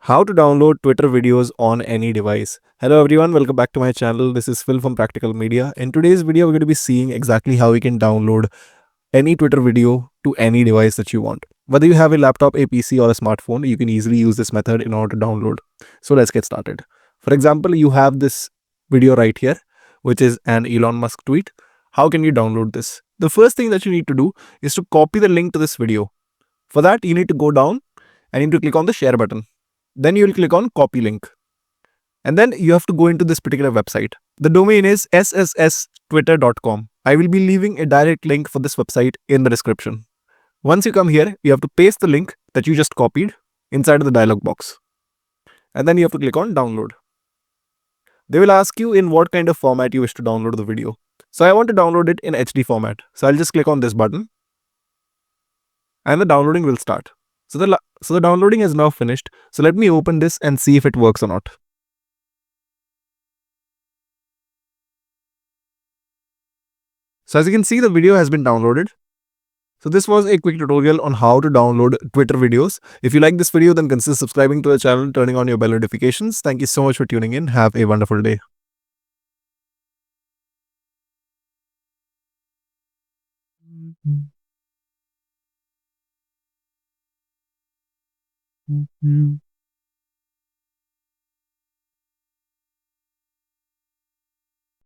How to download Twitter videos on any device. Hello everyone, welcome back to my channel. This is Phil from Practical Media. In today's video, we're going to be seeing exactly how we can download any Twitter video to any device that you want. Whether you have a laptop, a PC, or a smartphone, you can easily use this method in order to download. So let's get started. For example, you have this video right here, which is an Elon Musk tweet. How can you download this? The first thing that you need to do is to copy the link to this video. For that, you need to go down and you need to click on the share button. Then you will click on copy link. And then you have to go into this particular website. The domain is sstwitter.com. I will be leaving a direct link for this website in the description. Once you come here, you have to paste the link that you just copied inside of the dialog box. And then you have to click on download. They will ask you in what kind of format you wish to download the video. So I want to download it in HD format. So I'll just click on this button and the downloading will start. So the downloading is now finished. So let me open this and see if it works or not. So as you can see, the video has been downloaded. So this was a quick tutorial on how to download Twitter videos. If you like this video, then consider subscribing to the channel, turning on your bell notifications. Thank you so much for tuning in. Have a wonderful day.